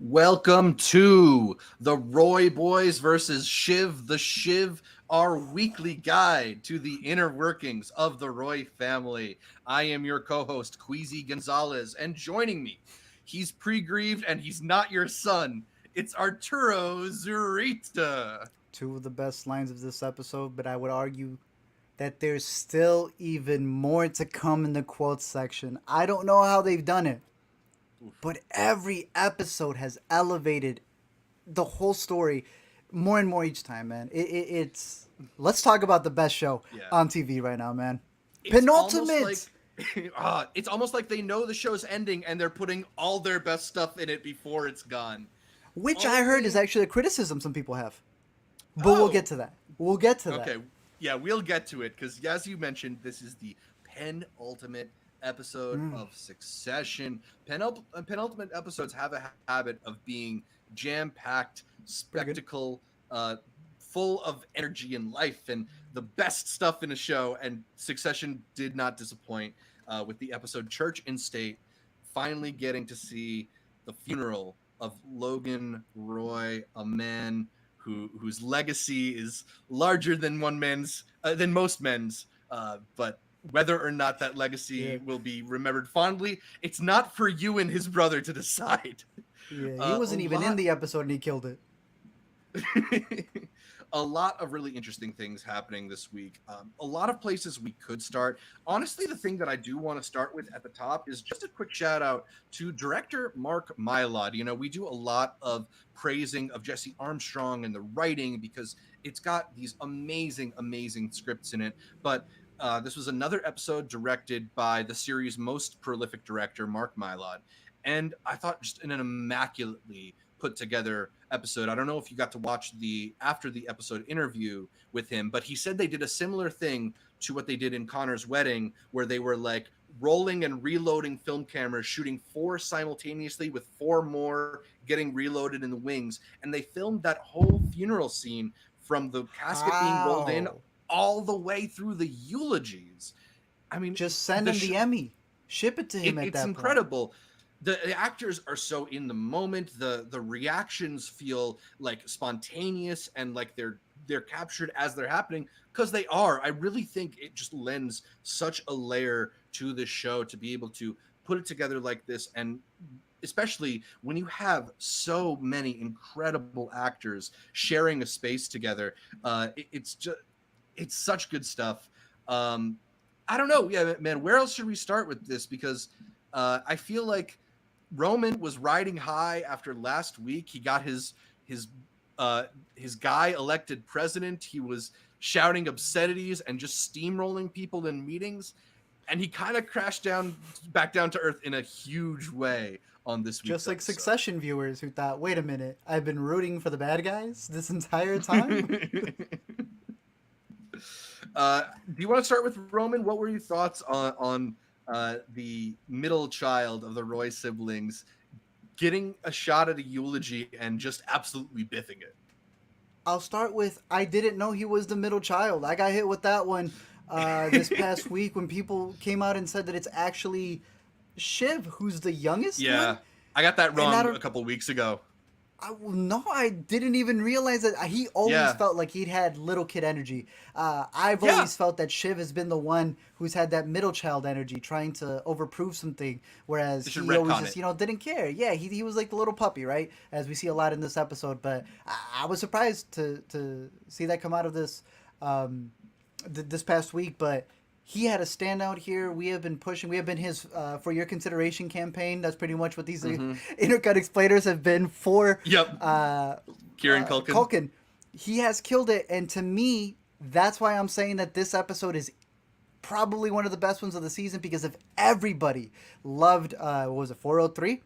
Welcome to the Roy Boys versus Shiv the Shiv, our weekly guide to the inner workings of the Roy family. I am your co-host, Queasy Gonzalez, and joining me, he's pre-grieved and he's not your son. It's Arturo Zurita. Two of the best lines of this episode, but I would argue that there's still even more to come in the quotes section. I don't know how they've done it, Oof. but every episode has elevated the whole story more and more each time, man. It's let's talk about the best show Yeah. on TV right now, man. It's almost like Penultimate. it's almost like they know the show's ending and they're putting all their best stuff in it before it's gone. Which I heard is Only actually a criticism some people have. But we'll get oh, to that. We'll get to that. okay. Yeah, we'll get to it because, as you mentioned, this is the penultimate episode Mm, of Succession. Penultimate episodes have a habit of being jam-packed, pretty good. spectacle, full of energy and life, and the best stuff in a show. And Succession did not disappoint with the episode Church and State, finally getting to see the funeral of Logan Roy, a man whose legacy is larger than than most men's. But whether or not that Yeah. legacy will be remembered fondly, it's not for Ewan, his brother, to decide. Yeah. He A wasn't even in lot the episode and he killed it. a lot of really interesting things happening this week. A lot of places we could start. Honestly, the thing that I do want to start with at the top is just a quick shout out to director Mark Mylod. You know, we do a lot of praising of Jesse Armstrong and the writing because it's got these amazing scripts in it. But this was another episode directed by the series' most prolific director, Mark Mylod. And I thought just an immaculately put together episode. I don't know if you got to watch the after the episode interview with him, but he said they did a similar thing to what they did in Connor's wedding, where they were like rolling and reloading film cameras, shooting four simultaneously with four more getting reloaded in the wings. And they filmed that whole funeral scene from the casket being rolled in How? all the way through the eulogies. I mean, Just send the him the Emmy. Ship it to him at it's that point. incredible. The actors are so in the moment. The reactions feel like spontaneous and like they're captured as they're happening because they are. I really think it just lends such a layer to this show to be able to put it together like this, and especially when you have so many incredible actors sharing a space together. It's just it's such good stuff. um I don't know. Yeah, man, where else should we start with this? Because I feel like Roman was riding high after last week. He got his his guy elected president. He was shouting obscenities and just steamrolling people in meetings, and he kind of crashed down back down to earth in a huge way on this Just week's like episode. Succession viewers who thought, wait a minute, I've been rooting for the bad guys this entire time? Do you want to start with Roman? What were your thoughts on the middle child of the Roy siblings getting a shot at a eulogy and just absolutely biffing it? I'll start with I didn't know he was the middle child. I got hit with that one this past week when people came out and said that it's actually Shiv who's the youngest one. Yeah, I got that And I wrong a don't couple weeks ago. no, I didn't even realize that he always Yeah, felt like he'd had little kid energy. I've yeah, always felt that Shiv has been the one who's had that middle child energy, trying to overprove something, whereas they should he always retcon just it. didn't care. Yeah, he was like the little puppy, right? As we see a lot in this episode. But I was surprised to see that come out of this this past week, but he had a standout here. We have been pushing. We have been his for your consideration campaign. That's pretty much what these Mm-hmm. intercut explainers have been for Yep, Kieran Culkin. Culkin. He has killed it, and to me, that's why I'm saying that this episode is probably one of the best ones of the season because if everybody loved what was it 403,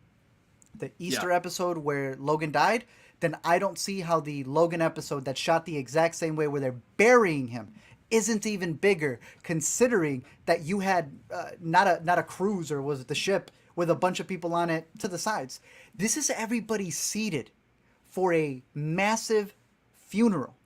the Yeah, Easter episode where Logan died, then I don't see how the Logan episode that's shot the exact same way where they're burying him isn't even bigger, considering that you had not a cruise or was it the ship with a bunch of people on it to the sides. This is everybody seated for a massive funeral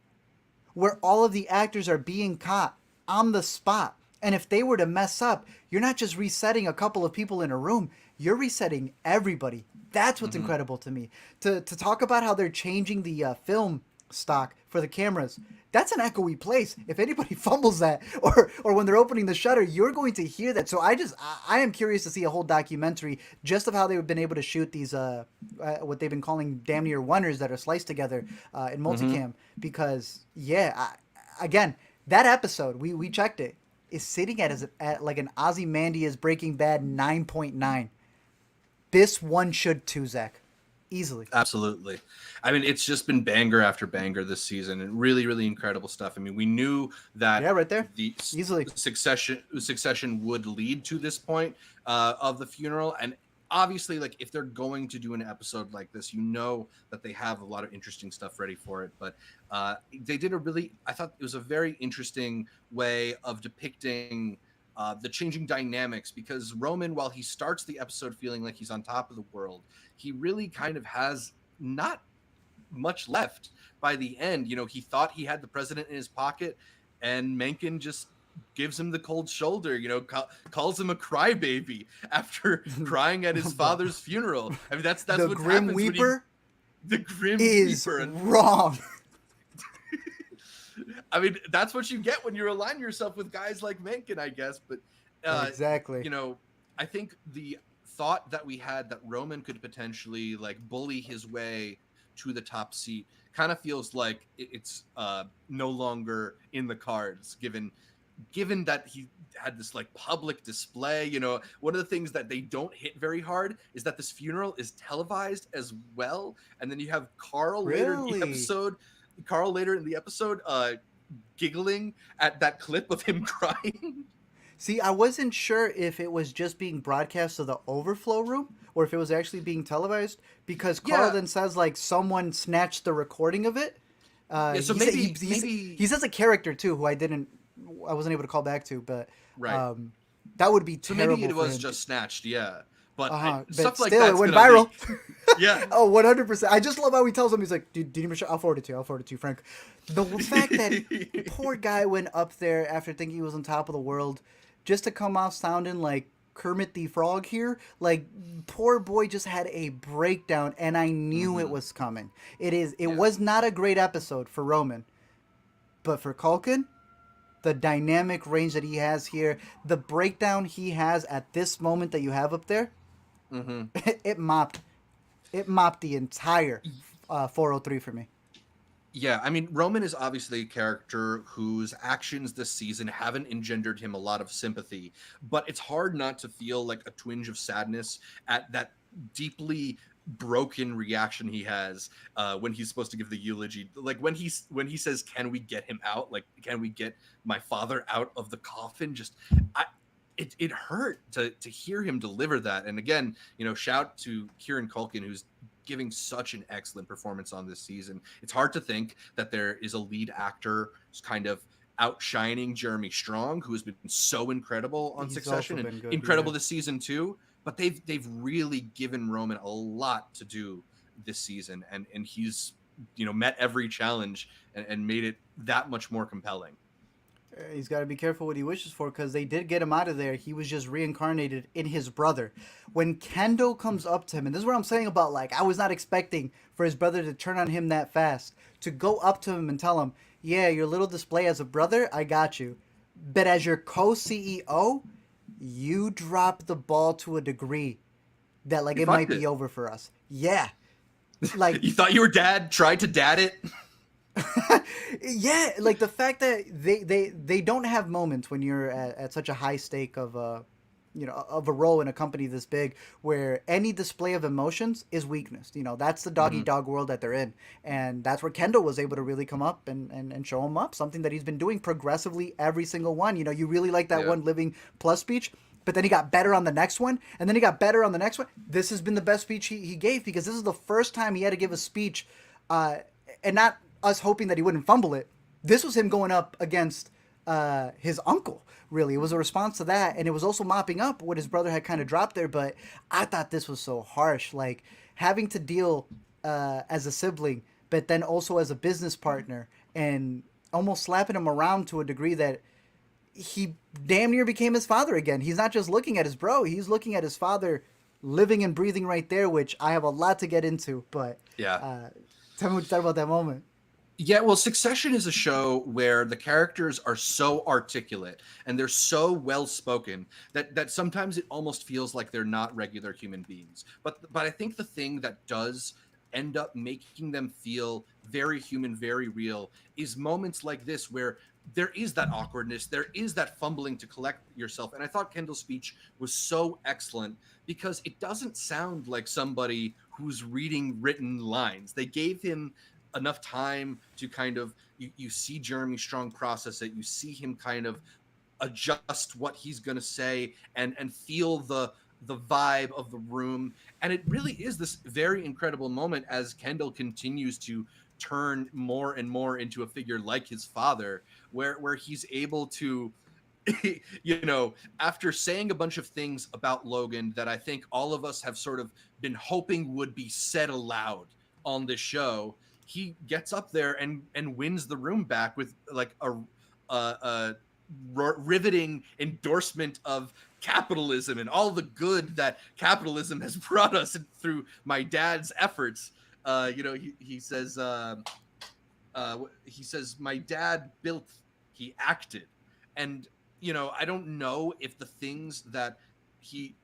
where all of the actors are being caught on the spot And if they were to mess up, you're not just resetting a couple of people in a room, you're resetting everybody. That's what's Mm-hmm. incredible to me. To talk about how they're changing the film stock for the cameras, that's an echoey place. If anybody fumbles that, or when they're opening the shutter, you're going to hear that. So I am curious to see a whole documentary just of how they've been able to shoot these what they've been calling damn near oneers that are sliced together in Mm-hmm. multicam. Because again, that episode we checked it is sitting at like an Ozymandias Breaking Bad 9.9. This one should too, Zach, easily. Absolutely. I mean, it's just been banger after banger this season, and really, really incredible stuff. I mean, we knew Yeah, that right there, the easily. succession would lead to this point of the funeral, and obviously, like if they're going to do an episode like this, you know that they have a lot of interesting stuff ready for it. But they did a really, I thought it was a very interesting way of depicting. The changing dynamics, because Roman, while he starts the episode feeling like he's on top of the world, he really kind of has not much left by the end. You know, he thought he had the president in his pocket, and Mencken just gives him the cold shoulder, you know, calls him a crybaby after crying at his father's funeral. I mean, that's The what Grim happens when you Weeper the Grim is Reaper. wrong. I mean, that's what you get when you align yourself with guys like Mencken, I guess. But Exactly. you know, I think the thought that we had that Roman could potentially like bully his way to the top seat kind of feels like it's no longer in the cards, given that he had this like public display. You know, one of the things that they don't hit very hard is that this funeral is televised as well, and then you have Really? Carl later in the episode giggling at that clip of him crying. See, I wasn't sure if it was just being broadcast to the overflow room or if it was actually being televised because Carl Yeah, then says like someone snatched the recording of it. yeah. So He said maybe he says a character too who I wasn't able to call back to, but right. um, that would be So maybe terrible it for was him. just snatched. Yeah, but But stuff like still, it that's went gonna viral. leak. Yeah. Oh, 100%. I just love how he tells him, he's like, dude, do you need me to show? I'll forward it to you. I'll forward it to you, Frank. The fact that poor guy went up there after thinking he was on top of the world just to come off sounding like Kermit the Frog here. Like, poor boy just had a breakdown, and I knew it Hmm. was coming. It Yeah. was not a great episode for Roman, but for Culkin, the dynamic range that he has here, the breakdown he has at this moment that you have up there, Hmm. it mopped the entire 403 for me. Yeah, I mean, Roman is obviously a character whose actions this season haven't engendered him a lot of sympathy, but it's hard not to feel like a twinge of sadness at that deeply broken reaction he has when he's supposed to give the eulogy. Like when he says, "Can we get him out? Like, can we get my father out of the coffin?" Just, I. It hurt to hear him deliver that. And again, you know, shout to Kieran Culkin, who's giving such an excellent performance on this season. It's hard to think that there is a lead actor who's kind of outshining Jeremy Strong, who has been so incredible on He's also Succession and been good, yeah. incredible this season too. But they've really given Roman a lot to do this season, and he's, you know, met every challenge and made it that much more compelling. He's got to be careful what he wishes for because they did get him out of there. He was just reincarnated in his brother. When Kendall comes up to him, and this is what I'm saying about like, I was not expecting for his brother to turn on him that fast. To go up to him and tell him, yeah, your little display as a brother, I got you. But as your co CEO, you dropped the ball to a degree that like You it might fucked be it. over for us. Yeah. Like You thought your dad tried to dad it. yeah, like the fact that they don't have moments when you're at such a high stake of a of a role in a company this big where any display of emotions is weakness. That's the dog Hmm. eat dog world that they're in, and that's where Kendall was able to really come up and show him up, something that he's been doing progressively every single one. You really like that Yeah. one Living Plus speech, but then he got better on the next one, and then he got better on the next one. This has been the best speech he gave because this is the first time he had to give a speech, and not us hoping that he wouldn't fumble it. This was him going up against his uncle. Really, it was a response to that, and it was also mopping up what his brother had kind of dropped there. But I thought this was so harsh, like having to deal as a sibling, but then also as a business partner, and almost slapping him around to a degree that he damn near became his father again. He's not just looking at his bro, he's looking at his father living and breathing right there, which I have a lot to get into. But Yeah. uh, tell me what you thought about that moment. Yeah, well, Succession is a show where the characters are so articulate and they're so well spoken that sometimes it almost feels like they're not regular human beings. But I think the thing that does end up making them feel very human, very real, is moments like this where there is that awkwardness, there is that fumbling to collect yourself. And I thought Kendall's speech was so excellent because it doesn't sound like somebody who's reading written lines. They gave him enough time to kind of you see Jeremy Strong process it, you see him kind of adjust what he's going to say and feel the vibe of the room. And it really is this very incredible moment as Kendall continues to turn more and more into a figure like his father, where he's able to after saying a bunch of things about Logan that I think all of us have sort of been hoping would be said aloud on this show, he gets up there and wins the room back with like a riveting endorsement of capitalism and all the good that capitalism has brought us through my dad's efforts. He says my dad built, he acted. And I don't know if the things that he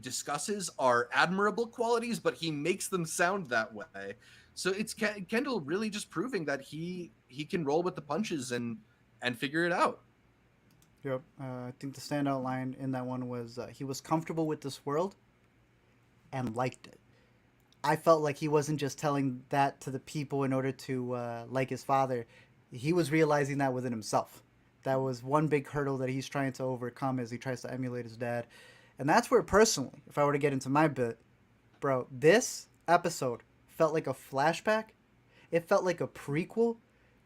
discusses are admirable qualities, but he makes them sound that way. So it's Kendall really just proving that he can roll with the punches and figure it out. Yep. I think the standout line in that one was he was comfortable with this world and liked it. I felt like he wasn't just telling that to the people in order to like his father. He was realizing that within himself. That was one big hurdle that he's trying to overcome as he tries to emulate his dad. And that's where, personally, if I were to get into my bit, bro, this episode felt like a flashback. It felt like a prequel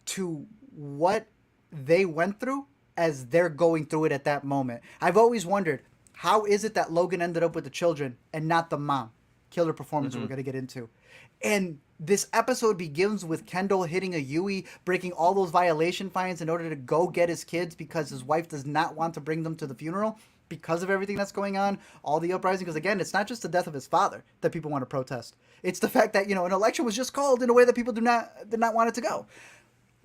to what they went through as they're going through it at that moment. I've always wondered, how is it that Logan ended up with the children and not the mom? Killer performance we're going to get into. And this episode begins with Kendall hitting a Yui, breaking all those violation fines in order to go get his kids because his wife does not want to bring them to the funeral because of everything that's going on, all the uprising. Because again, it's not just the death of his father that people want to protest. It's the fact that, an election was just called in a way that people did not want it to go.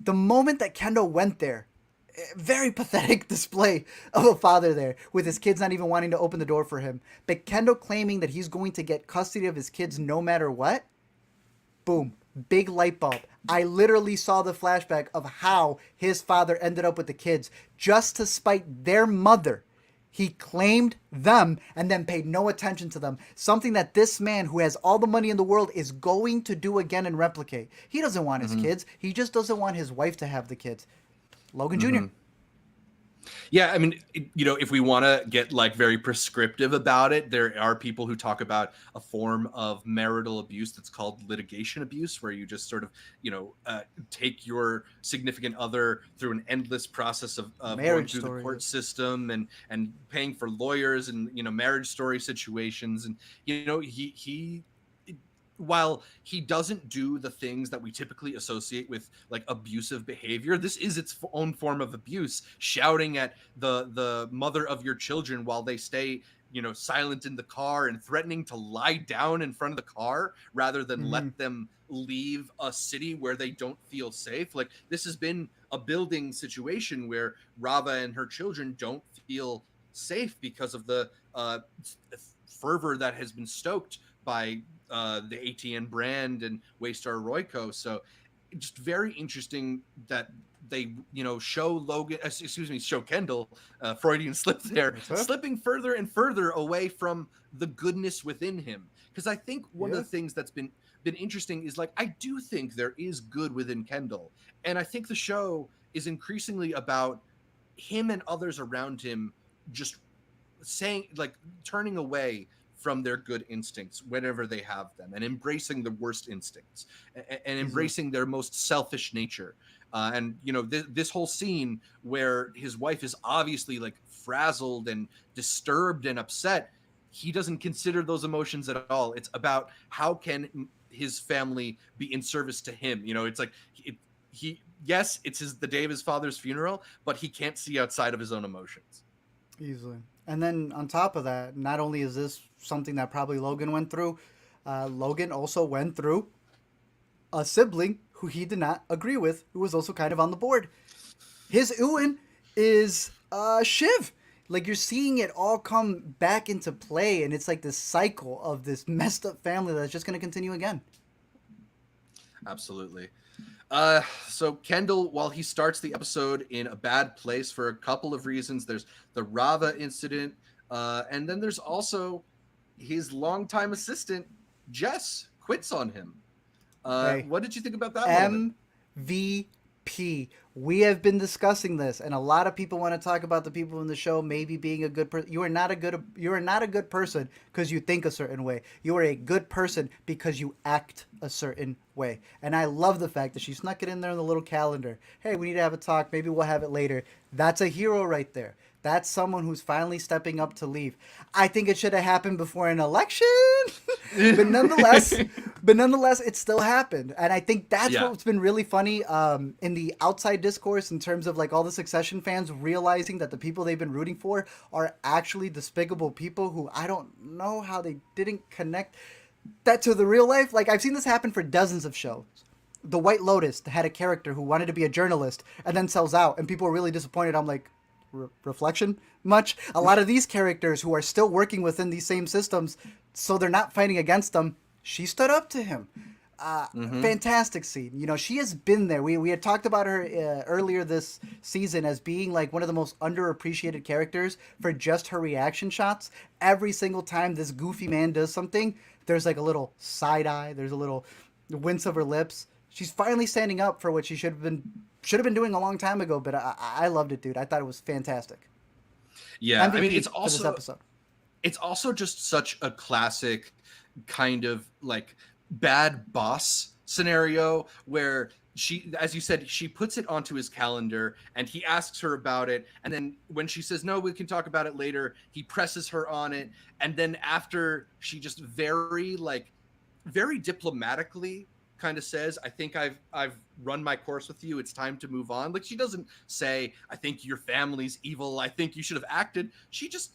The moment that Kendall went there, very pathetic display of a father there with his kids not even wanting to open the door for him. But Kendall claiming that he's going to get custody of his kids no matter what. Boom. Big light bulb. I literally saw the flashback of how his father ended up with the kids just to spite their mother. He claimed them and then paid no attention to them. Something that this man who has all the money in the world is going to do again and replicate. He doesn't want his kids. He just doesn't want his wife to have the kids. Logan Jr. Yeah, I mean, if we want to get like very prescriptive about it, there are people who talk about a form of marital abuse that's called litigation abuse, where you just sort of, take your significant other through an endless process of going through the court system and paying for lawyers and, marriage story situations. And, he while he doesn't do the things that we typically associate with like abusive behavior, this is its own form of abuse. Shouting at the mother of your children while they stay, silent in the car, and threatening to lie down in front of the car rather than let them leave a city where they don't feel safe. Like, this has been a building situation where Rava and her children don't feel safe because of the fervor that has been stoked by the ATN brand and Waystar Royco. So just very interesting that they, show Kendall, Freudian slip there, slipping further and further away from the goodness within him. Because I think one of the things that's been interesting is, like, I do think there is good within Kendall. And I think the show is increasingly about him and others around him just saying, like, turning away from their good instincts whenever they have them, and embracing the worst instincts, and embracing their most selfish nature. And this whole scene where his wife is obviously like frazzled and disturbed and upset, he doesn't consider those emotions at all. It's about how can his family be in service to him. It's like yes, it's the day of his father's funeral, but he can't see outside of his own emotions. Easily. And then on top of that, not only is this something that probably Logan went through, Logan also went through a sibling who he did not agree with, who was also kind of on the board. His Ewan is Shiv. Like you're seeing it all come back into play, and it's like this cycle of this messed up family that's just going to continue again. Absolutely. So Kendall, while he starts the episode in a bad place for a couple of reasons, there's the Rava incident, and then there's also his longtime assistant, Jess, quits on him. Hey, What did you think about that moment? MVP. We have been discussing this, and a lot of people want to talk about the people in the show maybe being a good person. You are not a good person because you think a certain way. You are a good person because you act a certain way. And I love the fact that she snuck it in there in the little calendar. Hey, we need to have a talk. Maybe we'll have it later. That's a hero right there. That's someone who's finally stepping up to leave. I think it should have happened before an election, but nonetheless, it still happened, and I think that's what's been really funny in the outside discourse in terms of like all the Succession fans realizing that the people they've been rooting for are actually despicable people who I don't know how they didn't connect that to the real life. Like I've seen this happen for dozens of shows. The White Lotus had a character who wanted to be a journalist and then sells out, and people were really disappointed. I'm like, reflection much? A lot of these characters who are still working within these same systems, so they're not fighting against them. She stood up to him. Fantastic scene. You know, she has been there. We had talked about her earlier this season as being like one of the most underappreciated characters for just her reaction shots. Every single time this goofy man does something, there's like a little side eye. There's a little wince of her lips. She's finally standing up for what she should have been doing a long time ago. But I loved it, dude. I thought it was fantastic. Yeah, MVP I mean, for this episode. It's also just such a classic kind of like bad boss scenario where she, as you said, she puts it onto his calendar and he asks her about it, and then when she says no, we can talk about it later, he presses her on it, and then after she just very diplomatically kind of says, I think I've run my course with you, it's time to move on. Like she doesn't say, I think your family's evil, I think you should have acted. She just,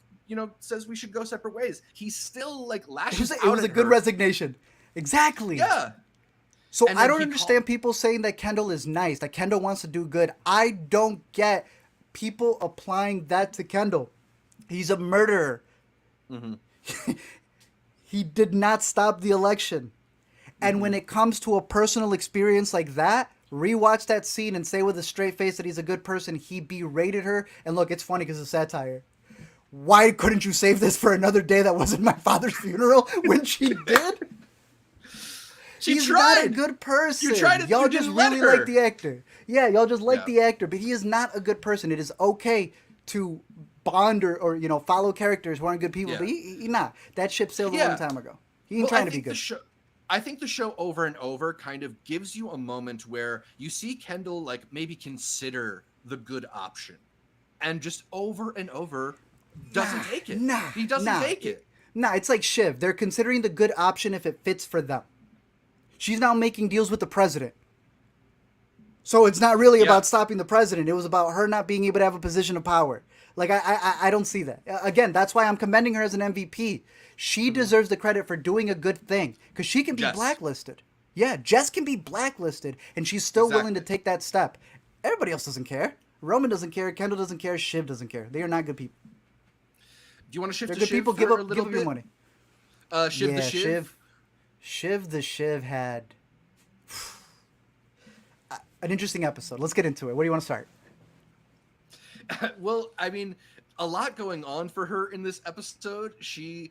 says we should go separate ways. He still like lashes out. It was a good resignation. Exactly. Yeah. So I don't understand people saying that Kendall is nice, that Kendall wants to do good. I don't get people applying that to Kendall. He's a murderer. Mm-hmm. He did not stop the election. And when it comes to a personal experience like that, rewatch that scene and say with a straight face that he's a good person. He berated her. And look, it's funny because it's satire. Why couldn't you save this for another day that wasn't my father's funeral when she did? He's not a good person. Y'all just really like the actor. Yeah, y'all just like the actor, but he is not a good person. It is okay to bond or follow characters who aren't good people, but he not. That ship sailed a long time ago. He ain't trying to be good. I think the show over and over kind of gives you a moment where you see Kendall like maybe consider the good option, and just over and over doesn't take it. He doesn't take it. It's like Shiv. They're considering the good option if it fits for them. She's now making deals with the president. So it's not really about stopping the president. It was about her not being able to have a position of power. Like, I don't see that. Again, that's why I'm commending her as an MVP. She deserves the credit for doing a good thing. Because she can be blacklisted. Yeah, Jess can be blacklisted. And she's still willing to take that step. Everybody else doesn't care. Roman doesn't care. Kendall doesn't care. Shiv doesn't care. They are not good people. Do you want to shift to good Shiv people? for Give up a little bit? Your money. Shiv the Shiv? Shiv the Shiv had an interesting episode. Let's get into it. Where do you want to start? Well, I mean, a lot going on for her in this episode. She's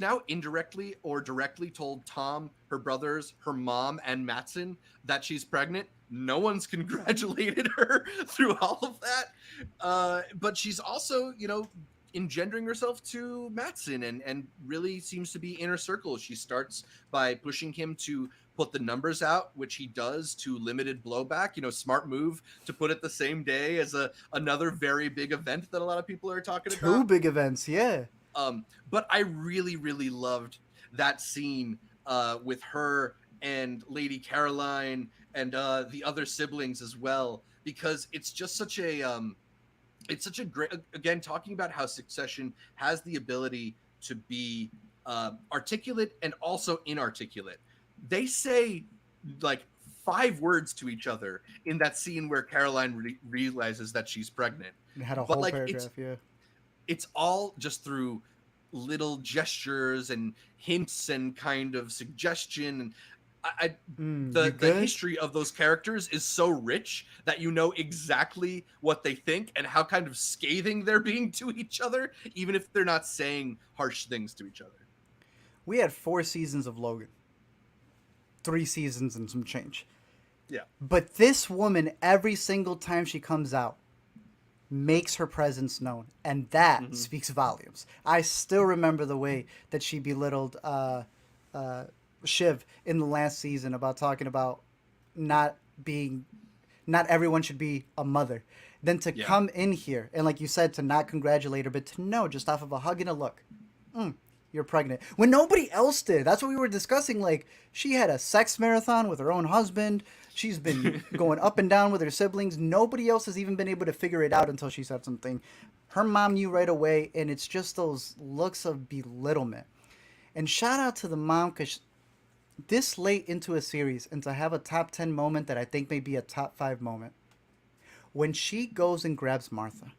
now indirectly or directly told Tom, her brothers, her mom, and Matsson that she's pregnant. No one's congratulated her through all of that. But she's also, engendering herself to Matsson and really seems to be inner circle. She starts by pushing him to put the numbers out, which he does to limited blowback. Smart move to put it the same day as another very big event that a lot of people are talking about. Two big events, yeah. But I really, really loved that scene with her and Lady Caroline the other siblings as well, because it's just such a it's such a great, again, talking about how Succession has the ability to be articulate and also inarticulate. They say like 5 words to each other in that scene where Caroline realizes that she's pregnant, It had a but whole like paragraph, yeah. it's all just through little gestures and hints and kind of suggestion. And I You the good? history of those characters is so rich that you know exactly what they think and how kind of scathing they're being to each other, even if they're not saying harsh things to each other. We had 4 seasons of Logan, 3 seasons and some change. Yeah. But this woman, every single time she comes out, makes her presence known, and that speaks volumes. I still remember the way that she belittled Shiv in the last season about talking about not being, not everyone should be a mother. Then to Yeah. come in here and, like you said, to not congratulate her, but to know just off of a hug and a look, you're pregnant. When nobody else did. That's what we were discussing. Like, she had a sex marathon with her own husband. She's been going up and down with her siblings. Nobody else has even been able to figure it out until she said something. Her mom knew right away, and it's just those looks of belittlement. And shout out to the mom, because this late into a series, and to have a top 10 moment that I think may be a top 5 moment, when she goes and grabs Martha,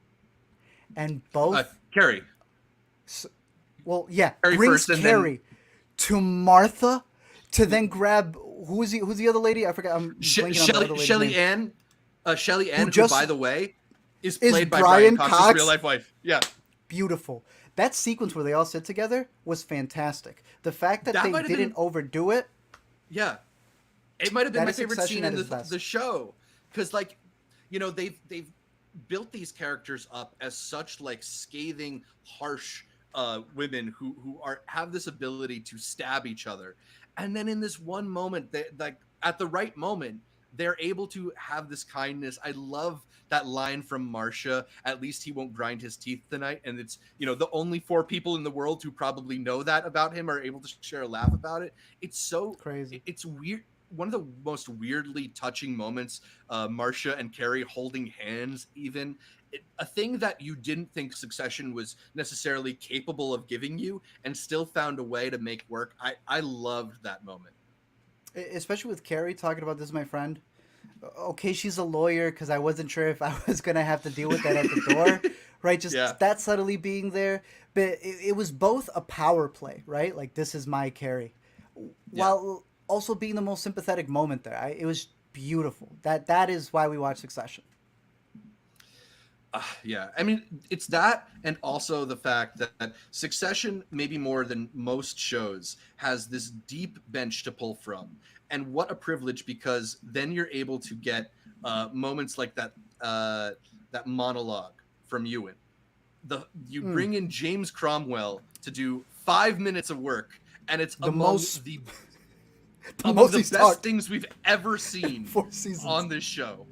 and both, Carrie. well, yeah, Carrie brings first, and Carrie to Martha to then grab, who's the other lady? I forgot. I'm blanking on the other lady's Shelly name. Ann, Shelly Ann, who, just by the way, is is played by Brian Brian Cox's Cox. real life wife. Yeah, Beautiful. That sequence where they all sit together was fantastic. The fact that That they might have didn't been- overdo it, yeah. It might have been that my is favorite Succession scene at in its best. the show, because like, you know, they've built these characters up as such like scathing, harsh women who are have this ability to stab each other, and then in this one moment, they like at the right moment, they're able to have this kindness. I love that line from Marcia, at least he won't grind his teeth tonight. And it's, you know, the only 4 people in the world who probably know that about him are able to share a laugh about it. It's so Crazy. it's weird. One of the most weirdly touching moments, Marcia and Carrie holding hands, even a thing that you didn't think Succession was necessarily capable of giving you, and still found a way to make work. I loved that moment. Especially with Carrie talking about, this is my friend. Okay, she's a lawyer, because I wasn't sure if I was going to have to deal with that at the door, right? Just Yeah. that subtly being there. But it was both a power play, right? Like, this is my Carrie, while also being the most sympathetic moment there. It was beautiful. That is why we watch Succession. Yeah, I mean, it's that, and also the fact that Succession, maybe more than most shows, has this deep bench to pull from. And what a privilege, because then you're able to get moments like that monologue from Ewan. You bring in James Cromwell to do 5 minutes of work, and it's The among most- the most the he's best talked. things we've ever seen 4 seasons. on this show.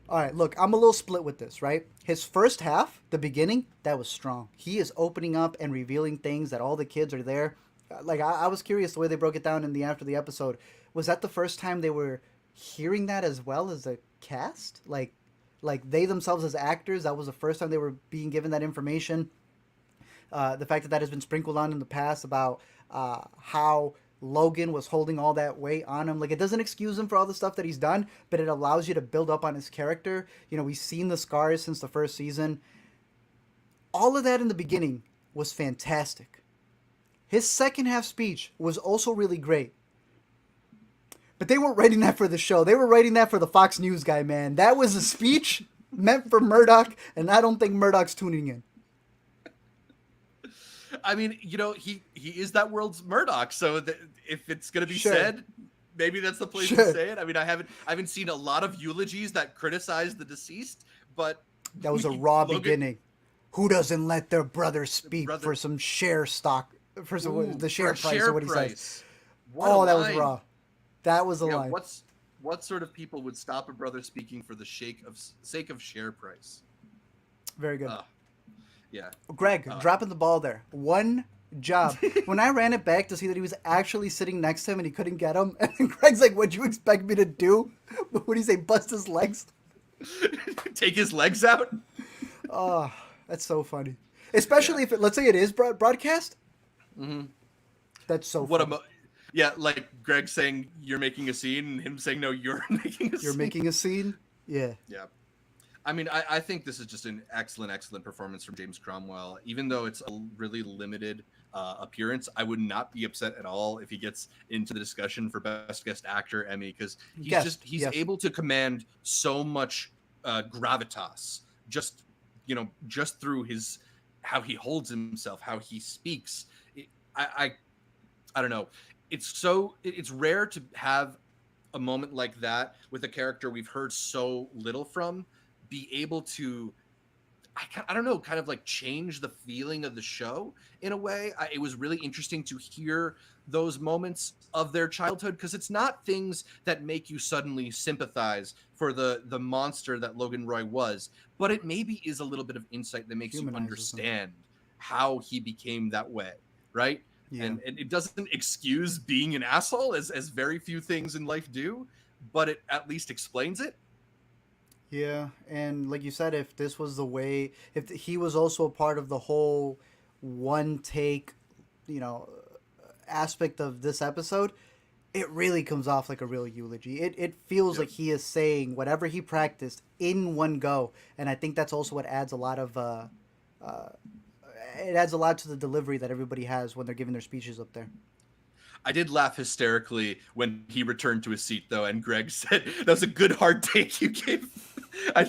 All right, look, I'm a little split with this, right? His first half, the beginning, that was strong. He is opening up and revealing things that all the kids are there. Like, I was curious the way they broke it down in the after the episode. Was that the first time they were hearing that as well as the cast? Like they themselves as actors, that was the first time they were being given that information. The fact that that has been sprinkled on in the past about how Logan was holding all that weight on him. Like, it doesn't excuse him for all the stuff that he's done, but it allows you to build up on his character. You know, we've seen the scars since the first season. All of that in the beginning was fantastic. His second half speech was also really great. But they weren't writing that for the show. They were writing that for the Fox News guy, man. That was a speech meant for Murdoch, and I don't think Murdoch's tuning in. I mean, you know, he is that world's Murdoch, so if it's gonna be Sure. said, maybe that's the place Sure. to say it. I mean, I haven't seen a lot of eulogies that criticize the deceased, but That was a raw Logan- beginning. Who doesn't let their brother speak Brother- for some share stock, for some, Ooh, the share for price, share or what he says? price. What a That was line. raw. That was a Yeah, line. what sort of people would stop a brother speaking for the sake of share price? Very good. Yeah. Greg, dropping the ball there. One job. When I ran it back to see that he was actually sitting next to him and he couldn't get him, and Greg's like, "What'd you expect me to do?" What do you say? Bust his legs? Take his legs out. Oh, that's so funny. Especially if let's say it is broadcast. Mm-hmm. That's so What funny. yeah, like Greg saying you're making a scene and him saying no, you're making a You're scene. making a scene. Yeah. Yeah. I mean, I think this is just an excellent performance from James Cromwell. Even though it's a really limited appearance, I would not be upset at all if he gets into the discussion for Best Guest Actor Emmy, because he's Yes. able to command so much gravitas just through his how he holds himself, how he speaks. I don't know. It's rare to have a moment like that with a character we've heard so little from be able to I don't know, kind of like change the feeling of the show in a way. It was really interesting to hear those moments of their childhood, because it's not things that make you suddenly sympathize for the monster that Logan Roy was, but it maybe is a little bit of insight that makes you Humanizes him. understand how he became that way, right? Yeah. And it doesn't excuse being an asshole, as very few things in life do, but it at least explains it. Yeah, and like you said, if this was the way, if he was also a part of the whole one take, you know, aspect of this episode, it really comes off like a real eulogy. It feels Yep. like he is saying whatever he practiced in one go, and I think that's also what adds a lot of uh, it adds a lot to the delivery that everybody has when they're giving their speeches up there. I did laugh hysterically when he returned to his seat, though, and Greg said, "That was a good hard take you gave." I'm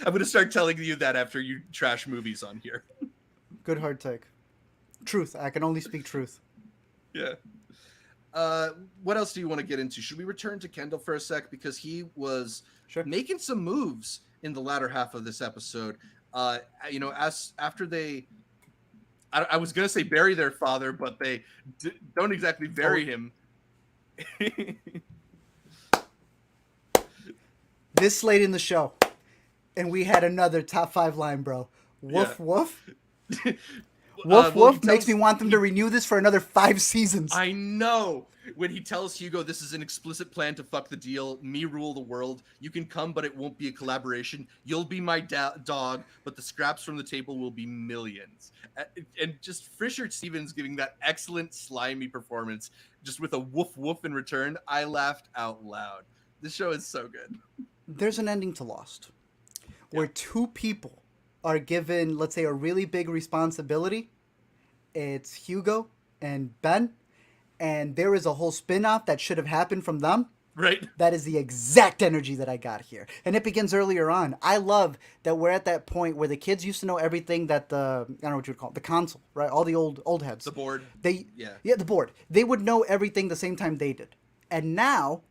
going to start telling you that after you trash movies on here. Good hard take. Truth. I can only speak truth. Yeah. What else do you want to get into? Should we return to Kendall for a sec, because he was Sure. making some moves in the latter half of this episode. As after they, I was gonna say bury their father, but they don't exactly bury him. This late in the show, and we had another top 5 line, bro. Woof Yeah. woof. Well, Woof woof he makes tells me want them to renew this for another 5 seasons. I know. When he tells Hugo, "This is an explicit plan to fuck the deal. Me rule the world. You can come, but it won't be a collaboration. You'll be my dog, but the scraps from the table will be millions." And just Fisher Stevens giving that excellent slimy performance, just with a woof woof in return. I laughed out loud. This show is so good. There's an ending to Lost where Yeah. two people are given, let's say, a really big responsibility. It's Hugo and Ben, and there is a whole spin-off that should have happened from them. Right? That is the exact energy that I got here. And it begins earlier on. I love that we're at that point where the kids used to know everything that I don't know what you would call it, the console, right? All the old heads. The board. They Yeah. the board. They would know everything the same time they did. And now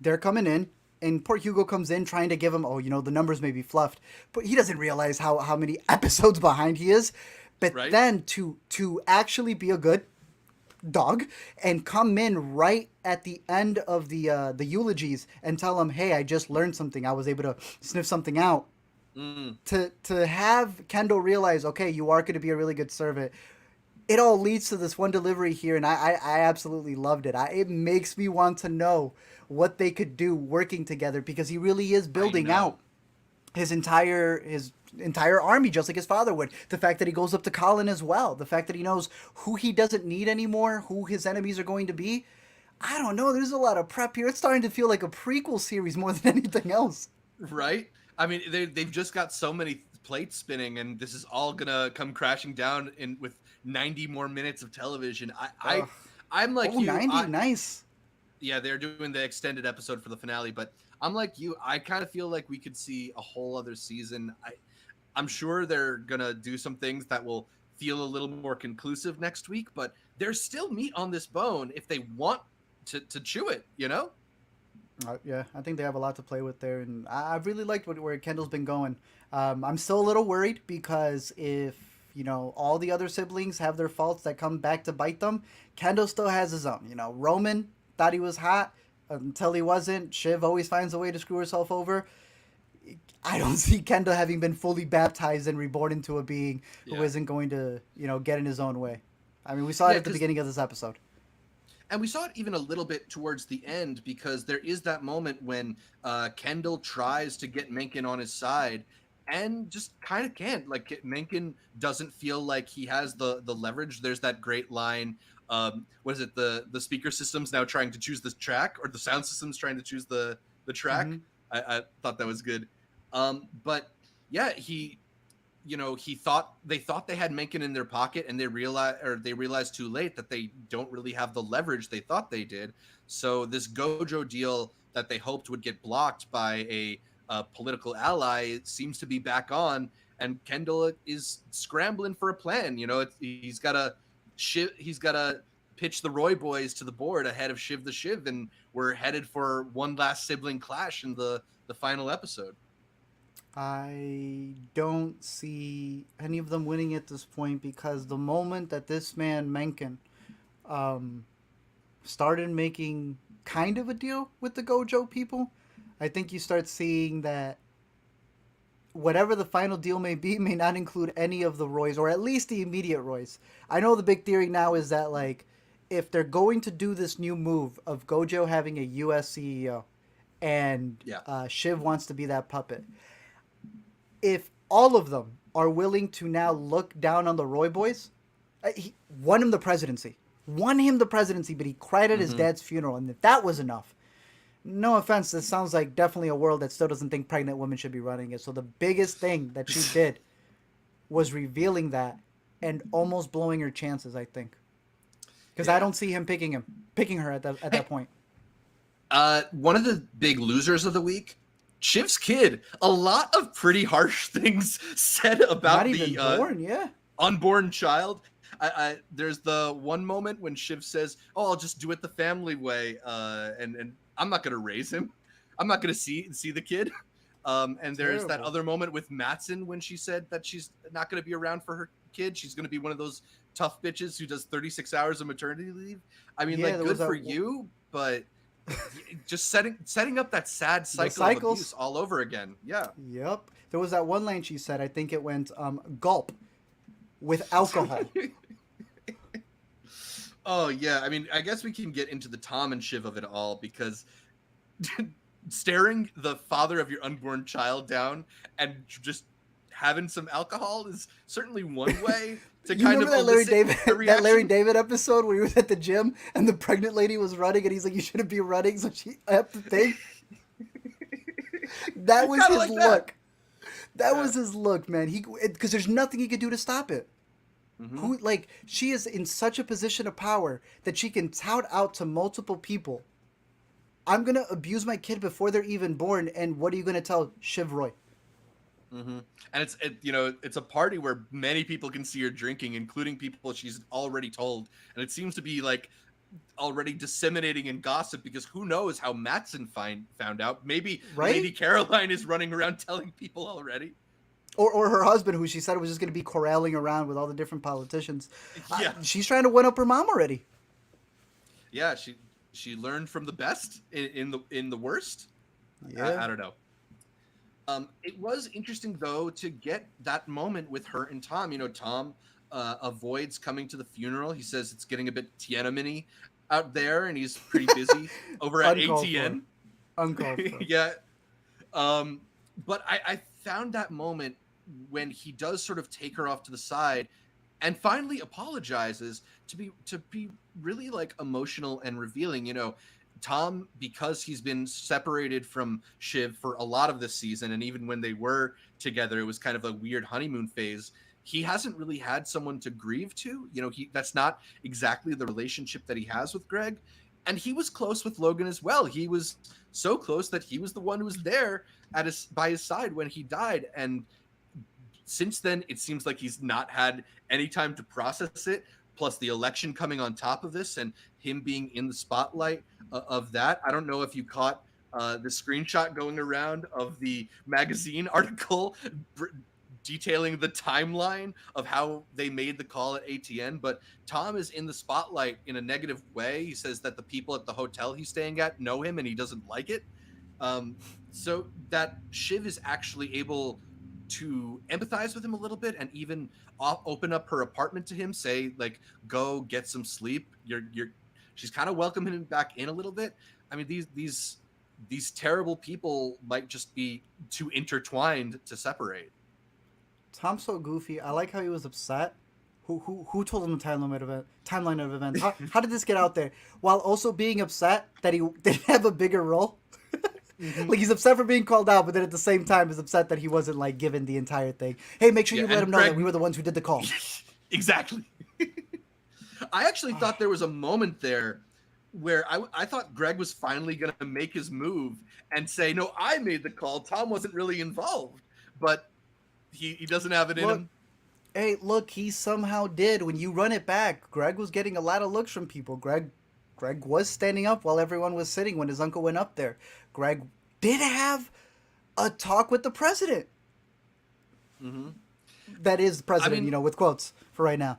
they're coming in, and poor Hugo comes in trying to give him, the numbers may be fluffed, but he doesn't realize how many episodes behind he is. But Right. then to actually be a good dog and come in right at the end of the eulogies and tell him, "Hey, I just learned something. I was able to sniff something out." Mm. To have Kendall realize, okay, you are going to be a really good servant. It all leads to this one delivery here, and I absolutely loved it. It makes me want to know what they could do working together, because he really is building know. out his entire army just like his father would. The fact that he goes up to Colin as well, the fact that he knows who he doesn't need anymore, who his enemies are going to be. I don't know. There's a lot of prep here. It's starting to feel like a prequel series more than anything else. Right? I mean, they've just got so many plates spinning, and this is all gonna come crashing down in with 90 more minutes of television. Ugh. I'm like Oh, you. 90, nice. Yeah, they're doing the extended episode for the finale, but I'm like you. I kind of feel like we could see a whole other season. I'm sure they're gonna do some things that will feel a little more conclusive next week, but there's still meat on this bone if they want to chew it, you know? Yeah, I think they have a lot to play with there, and I've really liked where Kendall's been going. I'm still a little worried because if all the other siblings have their faults that come back to bite them, Kendall still has his own. Roman thought he was hot until he wasn't. Shiv always finds a way to screw herself over. I don't see Kendall having been fully baptized and reborn into a being who Yeah. isn't going to get in his own way. I mean, we saw it Yeah, at the beginning of this episode. and we saw it even a little bit towards the end because there is that moment when Kendall tries to get Mencken on his side and just kind of can't. Like Mencken doesn't feel like he has the leverage. There's that great line. What is it? The speaker system's now trying to choose the track, or the sound system's trying to choose the track. Mm-hmm. I thought that was good. But yeah, they thought they had Mencken in their pocket, and they realized too late that they don't really have the leverage they thought they did. So this Gojo deal that they hoped would get blocked by a political ally seems to be back on, and Kendall is scrambling for a plan. He's got to pitch the Roy boys to the board ahead of Shiv the Shiv, and we're headed for one last sibling clash in the final episode. I don't see any of them winning at this point because the moment that this man Mencken um, started making kind of a deal with the Gojo people, I think you start seeing that whatever the final deal may be may not include any of the Roys, or at least the immediate Roys. I know the big theory now is that like if they're going to do this new move of Gojo having a U.S. CEO and Yeah. Shiv wants to be that puppet, if all of them are willing to now look down on the Roy boys, he won him the presidency. Won him the presidency, but he cried at his dad's funeral, and if that was enough, no offense, this sounds like definitely a world that still doesn't think pregnant women should be running it. So the biggest thing that she did was revealing that and almost blowing her chances, I think. Because I don't see him picking her at that point. One of the big losers of the week, Shiv's kid. A lot of pretty harsh things said about Not even born, yeah. unborn child. There's the one moment when Shiv says, "Oh, I'll just do it the family way," and I'm not gonna raise him. I'm not gonna see the kid. And there's that other moment with Matsson when she said that she's not gonna be around for her kid. She's gonna be one of those tough bitches who does 36 hours of maternity leave. I mean, like, good for you, but just setting up that sad cycle of abuse all over again. Yeah. Yep. There was that one line she said. I think it went gulp with alcohol. Oh yeah, I mean, I guess we can get into the Tom and Shiv of it all because staring the father of your unborn child down and just having some alcohol is certainly one way to kind of elicit that Larry David episode where he was at the gym and the pregnant lady was running and he's like, "You shouldn't be running," so she upped the thing. That was his look. That was his look, man. Because there's nothing he could do to stop it. Who she is in such a position of power that she can tout out to multiple people, "I'm gonna abuse my kid before they're even born," and what are you gonna tell Shiv Roy? And it's a party where many people can see her drinking, including people she's already told, and it seems to be like already disseminating in gossip because who knows how Matsson found out. Maybe Lady Caroline is running around telling people already. Or her husband, who she said was just going to be corralling around with all the different politicians. Yeah. She's trying to one up her mom already. Yeah, she learned from the best in the worst. Yeah. I don't know. It was interesting though to get that moment with her and Tom. Tom avoids coming to the funeral. He says it's getting a bit Tiananmen-y out there, and he's pretty busy over at ATN. Uncalled for. Yeah. But I found that moment when he does sort of take her off to the side and finally apologizes to be really like emotional and revealing. Tom, because he's been separated from Shiv for a lot of this season, and even when they were together, it was kind of a weird honeymoon phase. He hasn't really had someone to grieve to. That's not exactly the relationship that he has with Greg. And he was close with Logan as well. He was so close that he was the one who was there by his side when he died. And since then, it seems like he's not had any time to process it. Plus the election coming on top of this and him being in the spotlight of that. I don't know if you caught the screenshot going around of the magazine article detailing the timeline of how they made the call at ATN, but Tom is in the spotlight in a negative way. He says that the people at the hotel he's staying at know him and he doesn't like it. So that Shiv is actually able to empathize with him a little bit and even open up her apartment to him, say like, go get some sleep. She's kind of welcoming him back in a little bit. I mean, these terrible people might just be too intertwined to separate. Tom's so goofy. I like how he was upset. Who told him the timeline of events? How did this get out there? While also being upset that he didn't have a bigger role. Mm-hmm. Like he's upset for being called out, but then at the same time is upset that he wasn't like given the entire thing. Hey, make sure you let him know that we were the ones who did the call. Exactly. I actually thought there was a moment there where I thought Greg was finally going to make his move and say, no, I made the call. Tom wasn't really involved, but he doesn't have it in him. Hey, look, he somehow did. When you run it back, Greg was getting a lot of looks from people. Greg was standing up while everyone was sitting when his uncle went up there. Greg did have a talk with the president. Mm-hmm. That is the president, with quotes for right now.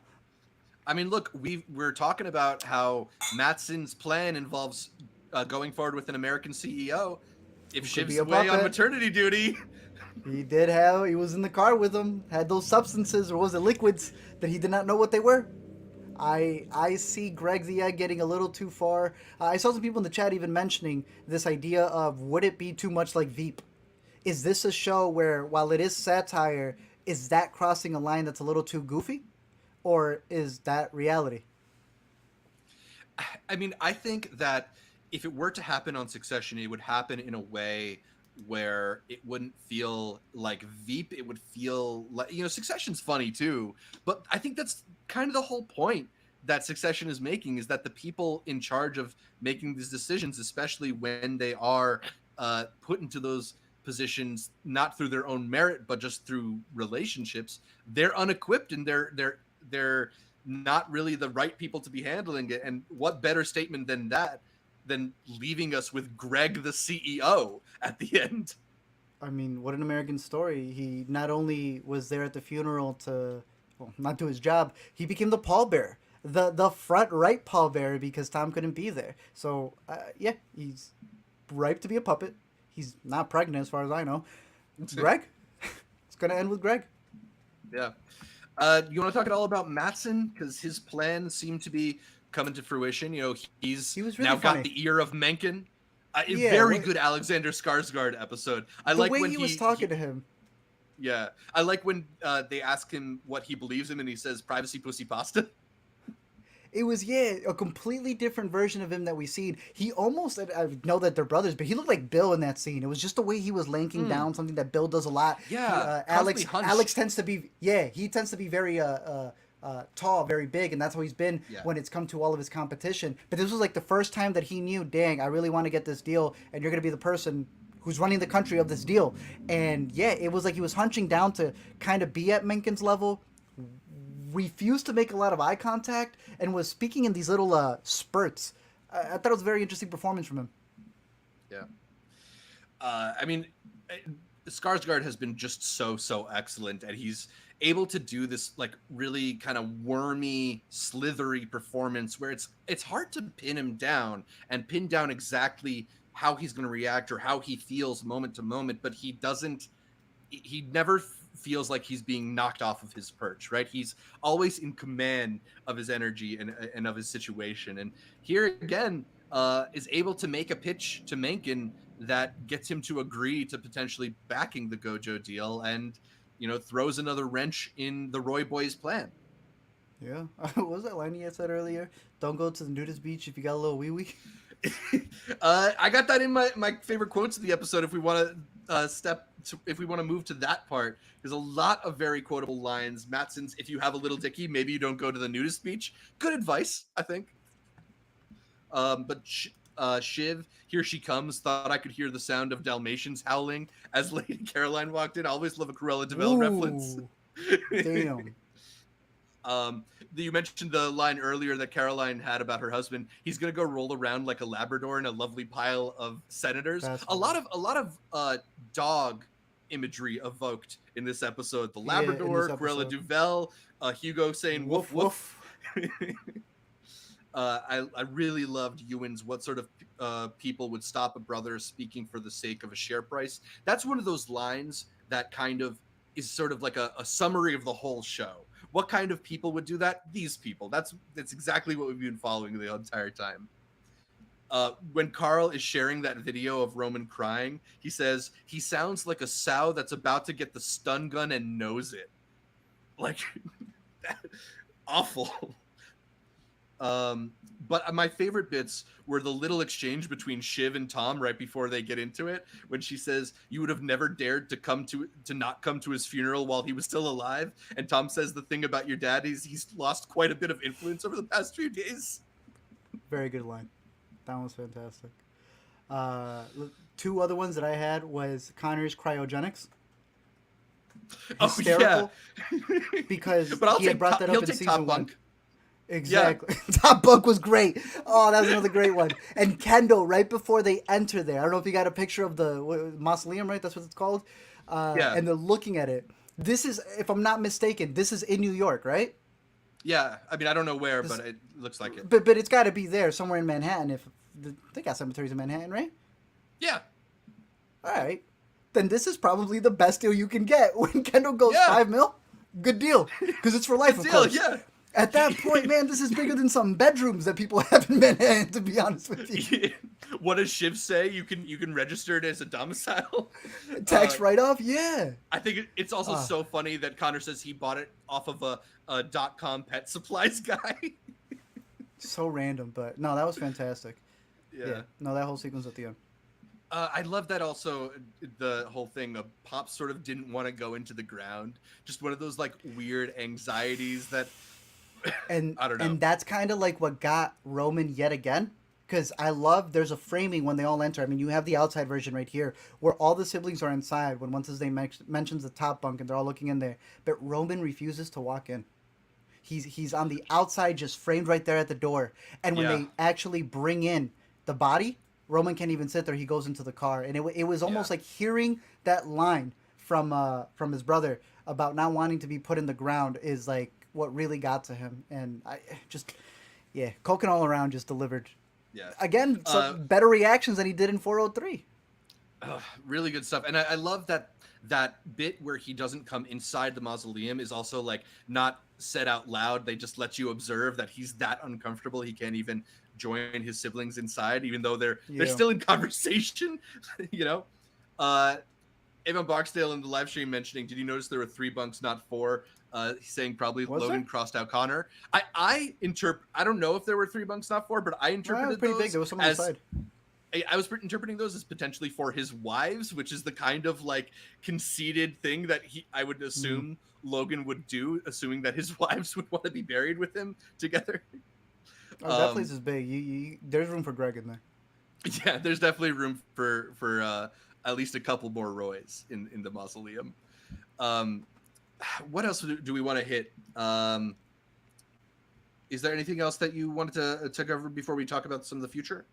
I mean, look, we're talking about how Matsson's plan involves going forward with an American CEO. If Shiv's away on maternity duty... He was in the car with him, had those substances, or was it liquids, that he did not know what they were. I see Greg the Egg getting a little too far. I saw some people in the chat even mentioning this idea of, would it be too much like Veep? Is this a show where, while it is satire, is that crossing a line that's a little too goofy? Or is that reality? I mean, I think that if it were to happen on Succession, it would happen in a way where it wouldn't feel like Veep. It would feel like, Succession's funny too, but I think that's kind of the whole point that Succession is making, is that the people in charge of making these decisions, especially when they are put into those positions, not through their own merit, but just through relationships, they're unequipped and they're not really the right people to be handling it. And what better statement than that, than leaving us with Greg the CEO at the end? I mean, what an American story. He not only was there at the funeral to, not do his job, he became the pallbearer, the front right pallbearer, because Tom couldn't be there. So, yeah, he's ripe to be a puppet. He's not pregnant as far as I know. Greg? It's going to end with Greg. Yeah. You want to talk at all about Matsson? Because his plans seem to be coming to fruition. He was really now funny. Got the ear of Mencken. Very good Alexander Skarsgård episode. I like way when he was talking to him. Yeah, I like when they ask him what he believes in, and he says privacy pussy pasta. It was a completely different version of him that we've seen. He almost, I know that they're brothers, but he looked like Bill in that scene. It was just the way he was lanking down, something that Bill does a lot. Yeah, Alex tends to be he tends to be very tall, very big, and that's how he's been when it's come to all of his competition. But this was like the first time that he knew, dang, I really want to get this deal, and you're going to be the person who's running the country of this deal. And it was like he was hunching down to kind of be at Mencken's level, refused to make a lot of eye contact, and was speaking in these little spurts. I thought it was a very interesting performance from him. Yeah. I mean, Skarsgård has been just so excellent, and he's able to do this like really kind of wormy, slithery performance where it's hard to pin him down and pin down exactly how he's going to react or how he feels moment to moment, but he never feels like he's being knocked off of his perch, right? He's always in command of his energy and of his situation. And here again, is able to make a pitch to Mencken that gets him to agree to potentially backing the Gojo deal, and throws another wrench in the Roy boys' plan. Yeah. What was that line you had said earlier? Don't go to the nudist beach if you got a little wee-wee. I got that in my favorite quotes of the episode. If we want to move to that part, there's a lot of very quotable lines. Matsson's, if you have a little dicky, maybe you don't go to the nudist beach. Good advice, I think. But Shiv, here she comes, thought I could hear the sound of Dalmatians howling as Lady Caroline walked in. I always love a Cruella de Vil reference. Damn. You mentioned the line earlier that Caroline had about her husband. He's gonna go roll around like a Labrador in a lovely pile of senators. A lot of dog imagery evoked in this episode. The Labrador, Cruella de Vil, Hugo saying woof woof. I really loved Ewan's what sort of people would stop a brother speaking for the sake of a share price. That's one of those lines that kind of is sort of like a summary of the whole show. What kind of people would do that? These people. That's exactly what we've been following the entire time. When Carl is sharing that video of Roman crying, he says he sounds like a sow that's about to get the stun gun and knows it. Like, awful. But my favorite bits were the little exchange between Shiv and Tom right before they get into it, when she says, "You would have never dared to not come to his funeral while he was still alive," and Tom says the thing about your dad is he's lost quite a bit of influence over the past few days. Very good line. That was fantastic. Two other ones that I had was Connor's cryogenics. Hysterical. Oh yeah. Because but he had brought that up in season 1. Bunk. Exactly. Yeah. Top Bunk was great. Oh, that was another great one. And Kendall, right before they enter there, I don't know if you got a picture of the mausoleum, right? That's what it's called. Yeah. And they're looking at it. This is, if I'm not mistaken, this is in New York, right? Yeah. I mean, I don't know where, but it looks like it. But it's got to be there somewhere in Manhattan. If they got cemeteries in Manhattan, right? Yeah. All right. Then this is probably the best deal you can get. When Kendall goes $5 million, good deal, because it's for life, of course. Yeah. At that point, man, this is bigger than some bedrooms that people have in Manhattan, to be honest with you. What does Shiv say? You can register it as a domicile? Tax write-off? Yeah. I think it's also so funny that Connor says he bought it off of a .com pet supplies guy. So random, but no, that was fantastic. Yeah. No, that whole sequence at the end. I love that also, the whole thing of Pop sort of didn't want to go into the ground. Just one of those like weird anxieties that... And I don't know. And that's kind of like what got Roman yet again, because I love there's a framing when they all enter. I mean, you have the outside version right here where all the siblings are inside when once they mentions the top bunk and they're all looking in there, but Roman refuses to walk in. He's on the outside, just framed right there at the door. And when they actually bring in the body, Roman can't even sit there. He goes into the car, and it was almost like hearing that line from his brother about not wanting to be put in the ground is like what really got to him. And I just, Coke all around just delivered. Yeah. Again, some better reactions than he did in 403. Really good stuff. And I love that bit where he doesn't come inside the mausoleum is also like not said out loud. They just let you observe that he's that uncomfortable. He can't even join his siblings inside, even though they're still in conversation, you know? Avon Barksdale in the live stream mentioning, did you notice there were 3 bunks, not 4? Saying probably Logan crossed out Connor. I don't know if there were 3 bunks, not 4, but I interpreted pretty those big. There was some on the side. I was interpreting those as potentially for his wives, which is the kind of like conceited thing that I would assume Logan would do, assuming that his wives would want to be buried with him together. Oh, that place is big. There's room for Greg in there. Yeah, there's definitely room for at least a couple more Roys in the mausoleum. What else do we want to hit? Is there anything else that you wanted to cover before we talk about some of the future?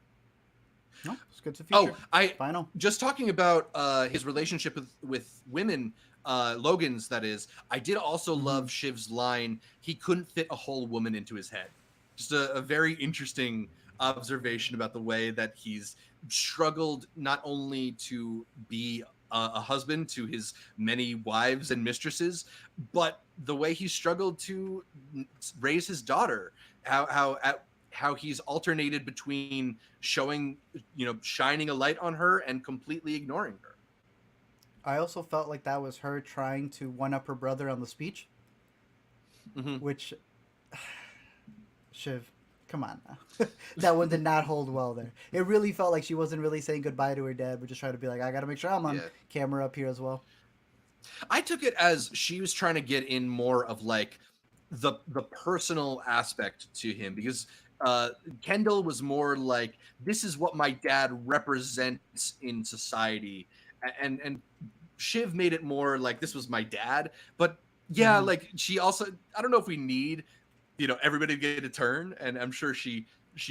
No, let's get to future. Final. Just talking about his relationship with women, Logan's, that is. I did also love Shiv's line, he couldn't fit a whole woman into his head. Just a very interesting observation about the way that he's struggled not only to be a husband to his many wives and mistresses, but the way he struggled to raise his daughter, how he's alternated between shining a light on her and completely ignoring her. I also felt like that was her trying to one-up her brother on the speech, which, Shiv, come on now. That one did not hold well there. It really felt like she wasn't really saying goodbye to her dad, but just trying to be like, I got to make sure I'm on camera up here as well. I took it as she was trying to get in more of like the personal aspect to him, because Kendall was more like, this is what my dad represents in society. And Shiv made it more like this was my dad. But like she also, I don't know if we need, everybody to get a turn. And I'm sure she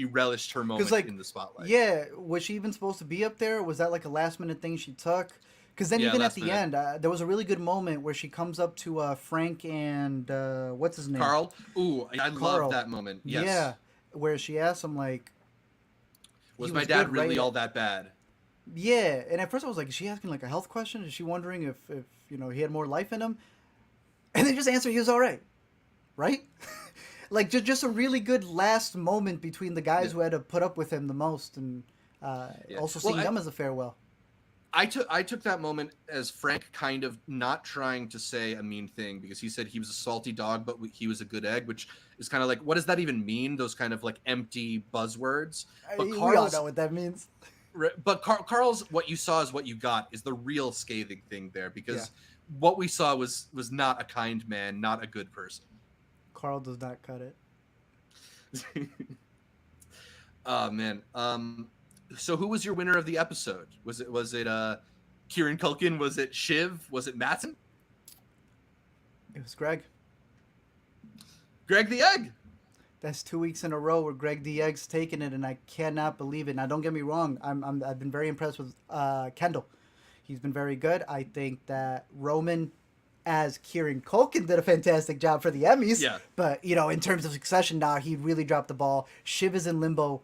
relished her moment in the spotlight. Yeah. Was she even supposed to be up there? Or was that like a last minute thing she took? Because then even at the end, there was a really good moment where she comes up to Frank and what's his name? Carl. Ooh, I love that moment. Yes. Yeah. Where she asks him like, was my dad really all that bad? Yeah, and at first I was like, is she asking like a health question? Is she wondering if he had more life in him? And they just answered he was all right, right? Like just a really good last moment between the guys Yeah, who had to put up with him the most, and yeah. also Well, seeing them as a farewell. I took that moment as Frank kind of not trying to say a mean thing because he said he was a salty dog, but he was a good egg, which is kind of like, what does that even mean? Those kind of like empty buzzwords. But We all know Carl's what that means. Carl's what you saw is what you got is the real scathing thing there Yeah, because what we saw was not a kind man, not a good person. Carl does not cut it. Oh man. So who was your winner of the episode? Was it Kieran Culkin? Was it Shiv? Was it Matsson? It was Greg. Greg the Egg. That's 2 weeks in a row where Greg the Egg's taken it, and I cannot believe it. Now, don't get me wrong. I've been very impressed with Kendall. He's been very good. I think that Roman, as Kieran Culkin, did a fantastic job for the Emmys. Yeah. But in terms of Succession, now he really dropped the ball. Shiv is in limbo.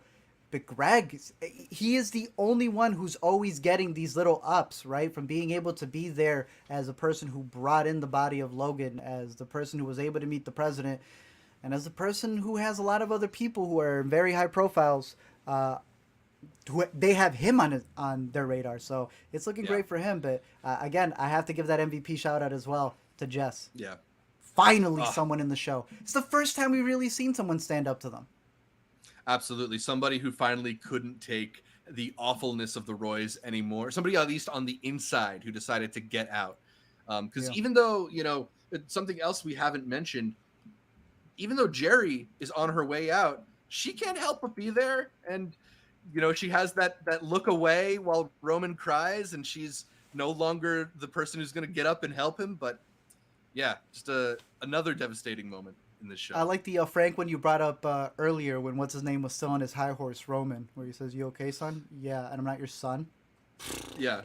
But Greg, he is the only one who's always getting these little ups, right? From being able to be there as a person who brought in the body of Logan, as the person who was able to meet the president, and as a person who has a lot of other people who are very high profiles, who they have him on their radar. So it's looking Yeah. great for him. But again, I have to give that MVP shout out as well to Jess. Yeah. Finally, Oh, someone in the show. It's the first time we really seen someone stand up to them. absolutely. Somebody who finally couldn't take the awfulness of the Roys anymore. Somebody at least on the inside who decided to get out. Because Yeah. even though, it's something else we haven't mentioned, even though Jerry is on her way out, she can't help but be there. And, she has that look away while Roman cries, and she's no longer the person who's going to get up and help him. But yeah, just another devastating moment in this I show. like the Frank when you brought up earlier when what's his name was still on his high horse, Roman, where he says, "You okay, son? Yeah, and I'm not your son." Yeah.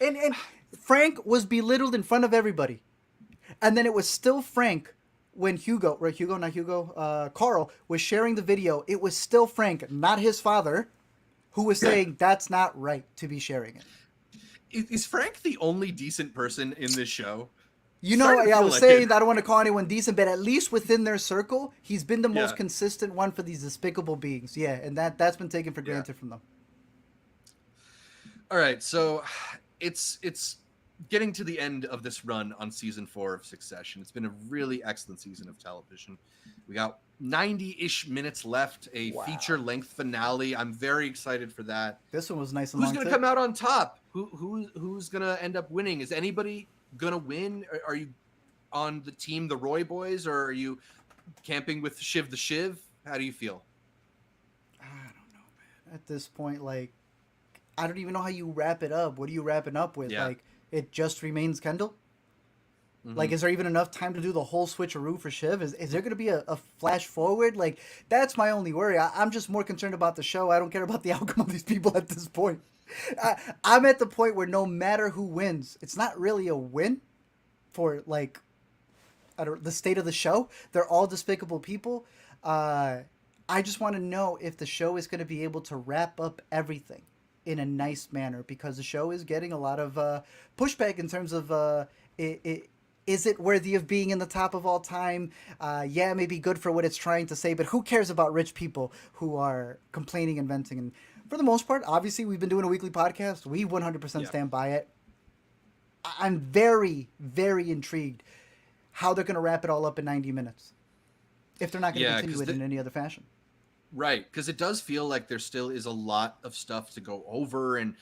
And Frank was belittled in front of everybody, and then it was still Frank when Hugo, right? Hugo, not Hugo. Carl was sharing the video. It was still Frank, not his father, who was saying that's not right to be sharing it. Is Frank the only decent person in this show? You know, Starting to I feel was like it. saying that I don't want to call anyone decent, but at least within their circle, he's been the most Yeah. consistent one for these despicable beings. Yeah, and that's been taken for Yeah. granted from them. All right, so it's getting to the end of this run on season 4 of Succession. It's been a really excellent season of television. We got 90-ish minutes left, a Wow. feature-length finale. I'm very excited for that. This one was nice and Who's long going to too. come out on top? Who's going to end up winning? Is anybody going to win? Are you on the team the Roy boys, or are you camping with Shiv the Shiv? How do you feel? I don't know, man. At this point, like, I don't even know how you wrap it up. What are you wrapping up with? Yeah. Like, it just remains Kendall? Mm-hmm. Like, is there even enough time to do the whole switcheroo for Shiv? Is there going to be a flash forward? Like, that's my only worry. I'm just more concerned about the show. I don't care about the outcome of these people at this point. I'm at the point where no matter who wins, it's not really a win for, like, the state of the show. They're all despicable people. I just want to know if the show is going to be able to wrap up everything in a nice manner because the show is getting a lot of pushback in terms of is it worthy of being in the top of all time? Yeah, it may be good for what it's trying to say, but who cares about rich people who are complaining and venting? And for the most part, obviously, we've been doing a weekly podcast. We 100% Yeah. stand by it. I'm very, very intrigued how they're going to wrap it all up in 90 minutes if they're not going to Yeah, continue 'cause it in any other fashion. Right, because it does feel like there still is a lot of stuff to go over. And,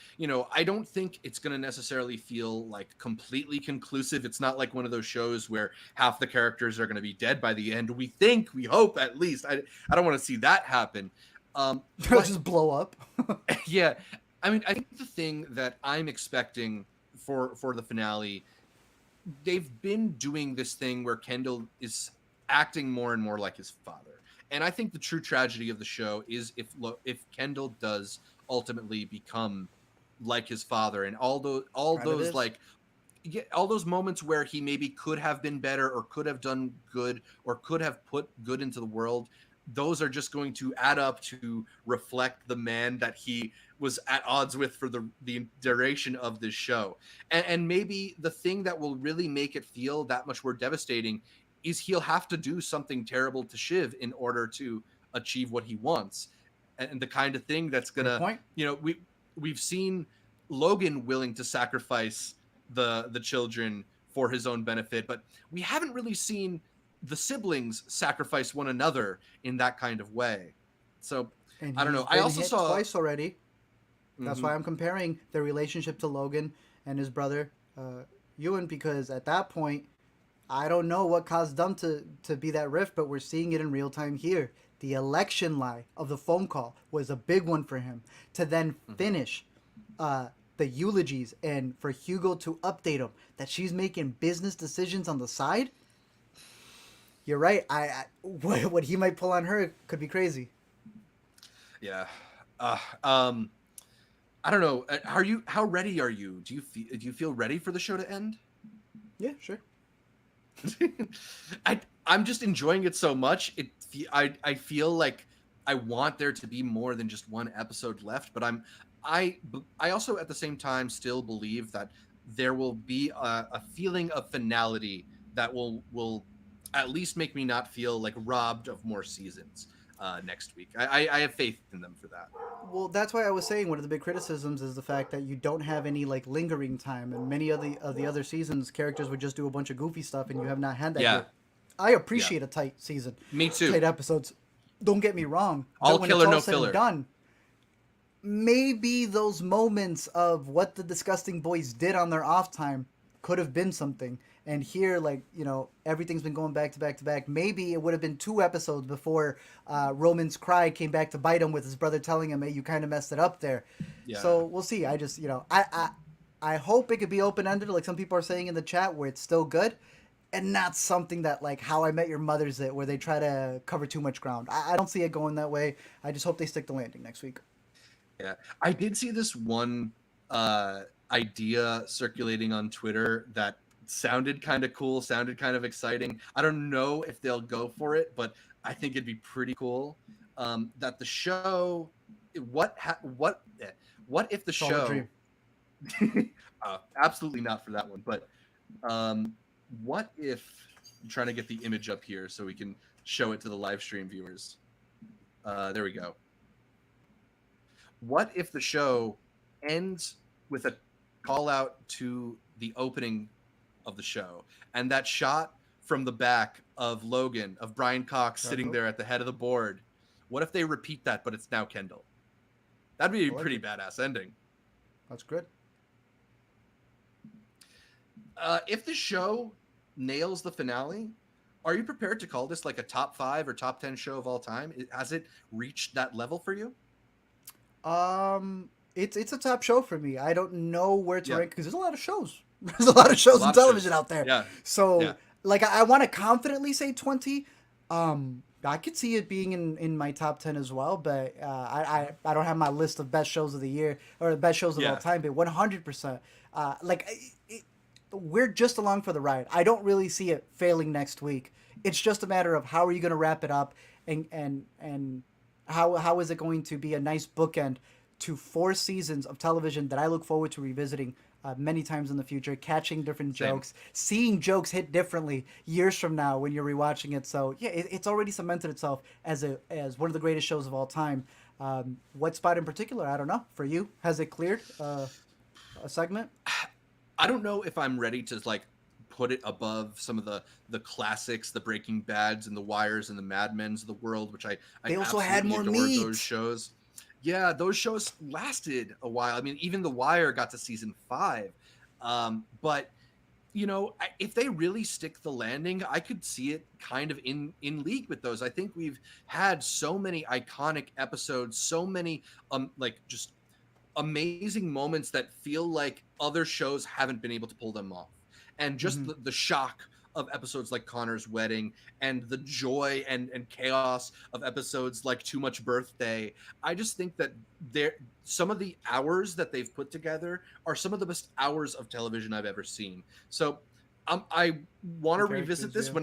I don't think it's going to necessarily feel like completely conclusive. It's not like one of those shows where half the characters are going to be dead by the end. We hope at least. I don't want to see that happen. They'll But just blow up. yeah, I mean, I think the thing that I'm expecting for the finale, they've been doing this thing where Kendall is acting more and more like his father. And I think the true tragedy of the show is if Kendall does ultimately become like his father, and Predators. all those moments where he maybe could have been better or could have done good or could have put good into the world, those are just going to add up to reflect the man that he was at odds with for the duration of this show. And maybe the thing that will really make it feel that much more devastating is he'll have to do something terrible to Shiv in order to achieve what he wants. And the kind of thing that's Fair gonna, point. we've seen Logan willing to sacrifice the children for his own benefit, but we haven't really seen the siblings sacrifice one another in that kind of way. So And I don't know. he's I been also hit saw. twice already. That's Mhm. why I'm comparing their relationship to Logan and his brother, Ewan, because at that point, I don't know what caused them to be that rift, but we're seeing it in real time here. The election lie of the phone call was a big one for him. To then Mhm. finish the eulogies and for Hugo to update him that she's making business decisions on the side. You're right. What he might pull on her could be crazy. Yeah. Uh, um, I don't know. Are you? How ready are you? Do you feel ready for the show to end? Yeah, sure. I'm just enjoying it so much. I feel like I want there to be more than just one episode left, but I also at the same time still believe that there will be a feeling of finality that will at least make me not feel like robbed of more seasons next week. I have faith in them for that. Well, that's why I was saying one of the big criticisms is the fact that you don't have any like lingering time, and many of the other seasons, characters would just do a bunch of goofy stuff, and you have not had that Yeah, here. I yeah, appreciate a tight season, me too. tight episodes. Don't get me wrong, but All when it's killer, all no said and filler. done, maybe those moments of what the disgusting boys did on their off time could have been something. And here, like, everything's been going back to back to back. Maybe it would have been 2 episodes before Roman's cry came back to bite him with his brother telling him, "Hey, you kind of messed it up there." Yeah. So we'll see. I just, I hope it could be open ended, like some people are saying in the chat, where it's still good, and not something that like How I Met Your Mother's it, where they try to cover too much ground. I don't see it going that way. I just hope they stick the landing next week. Yeah, I did see this one idea circulating on Twitter that sounded kind of cool, sounded kind of exciting. I don't know if they'll go for it, but I think it'd be pretty cool. That the show, what if the It's all a show, dream. absolutely not for that one, but um, what if I'm trying to get the image up here so we can show it to the live stream viewers. There we go. What if the show ends with a call out to the opening of the show and that shot from the back of Logan, of Brian Cox sitting Kendall. there at the head of the board? What if they repeat that, but it's now Kendall? That'd be I a like pretty it. badass ending. That's good. If the show nails the finale, are you prepared to call this like a top 5 or top 10 show of all time? Has it reached that level for you? It's a top show for me. I don't know where to Yeah, rank because there's a lot of shows. There's a lot of a shows in lot of television shows. out there. Yeah, yeah, So like I want to confidently say 20. I could see it being in my top 10 as well, but I don't have my list of best shows of the year or the best shows of all yeah. time. But 100%, like we're just along for the ride. I don't really see it failing next week. It's just a matter of how are you going to wrap it up, and how is it going to be a nice bookend to 4 seasons of television that I look forward to revisiting many times in the future, catching different Same. jokes, seeing jokes hit differently years from now when you're rewatching it. So yeah, it's already cemented itself as one of the greatest shows of all time. What spot in particular? I don't know. For you, has it cleared a segment? I don't know if I'm ready to like put it above some of the classics, the Breaking Bads and the Wires and the Mad Men's of the world, which I They also had absolutely more adored those meat. shows. Yeah, those shows lasted a while. I mean, even The Wire got to season 5. But if they really stick the landing, I could see it kind of in league with those. I think we've had so many iconic episodes, so many like just amazing moments that feel like other shows haven't been able to pull them off. And just Mm-hmm. the shock of episodes like Connor's Wedding and the joy and chaos of episodes like Too Much Birthday. I just think that some of the hours that they've put together are some of the best hours of television I've ever seen. So I want The to revisit characters, this yeah.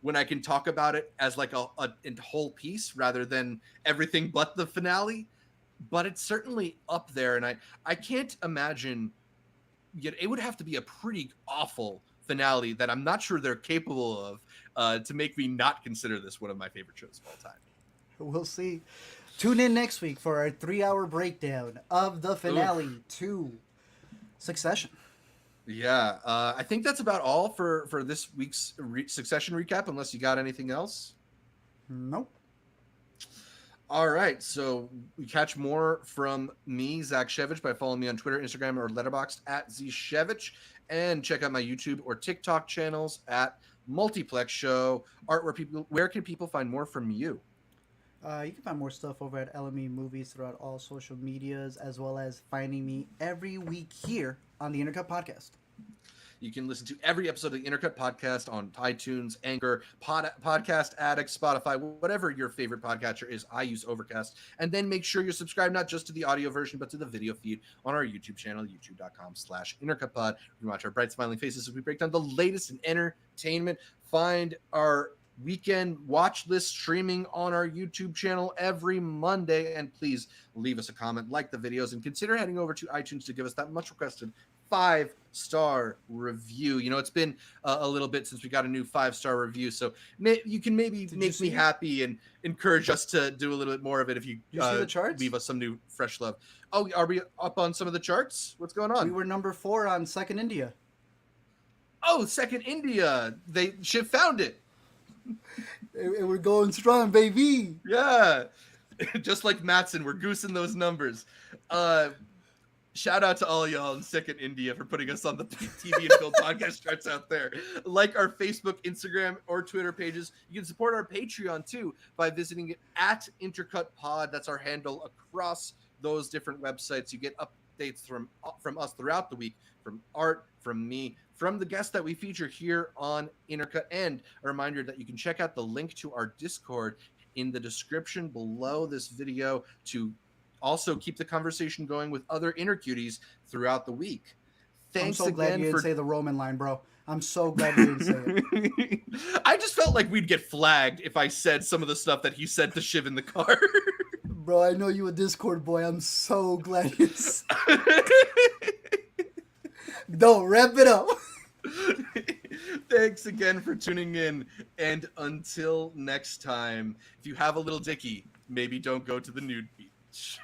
when I can talk about it as like a whole piece rather than everything but the finale. But it's certainly up there, and I can't imagine. Yet it would have to be a pretty awful finale that I'm not sure they're capable of to make me not consider this one of my favorite shows of all time. We'll see. Tune in next week for our 3-hour breakdown of the finale Oof. to Succession. Yeah, I think that's about all for this week's Succession recap, unless you got anything else. Nope. All right, so we catch more from me, Zach Shevich, by following me on Twitter, Instagram, or Letterboxd at ZShevich, and check out my YouTube or TikTok channels at Multiplex Show. Art, where can people find more from you? You can find more stuff over at LME Movies throughout all social medias, as well as finding me every week here on the Intercut Podcast. You can listen to every episode of the Intercut Podcast on iTunes, Anchor, Podcast Addict, Spotify, whatever your favorite podcatcher is. I use Overcast. And then make sure you're subscribed not just to the audio version, but to the video feed on our YouTube channel, youtube.com/IntercutPod. You can watch our bright smiling faces as we break down the latest in entertainment. Find our weekend watch list streaming on our YouTube channel every Monday. And please leave us a comment, like the videos, and consider heading over to iTunes to give us that much requested 5-star review. You know, it's been a little bit since we got a new 5-star review, so you can maybe make me happy and encourage us to do a little bit more of it if you see the charts? leave us some new fresh love. Oh, are we up on some of the charts? What's going on? We were number 4 on Second India. Oh, Second India. Shiv found it. And we're going strong, baby. Yeah. Just like Matsson, we're goosing those numbers. Shout out to all y'all in Second India for putting us on the TV and film podcast charts out there. Like our Facebook, Instagram, or Twitter pages. You can support our Patreon too by visiting it at Intercut Pod. That's our handle across those different websites. You get updates from us throughout the week, from Art, from me, from the guests that we feature here on Intercut. And a reminder that you can check out the link to our Discord in the description below this video to also keep the conversation going with other Intercuties throughout the week. Thanks I'm so glad you didn't say the Roman line, bro. I'm so glad you didn't say it. I just felt like we'd get flagged if I said some of the stuff that he said to Shiv in the car. Bro, I know you a Discord boy. I'm so glad you Don't wrap it up. Thanks again for tuning in. And until next time, if you have a little dicky, maybe don't go to the nude beach.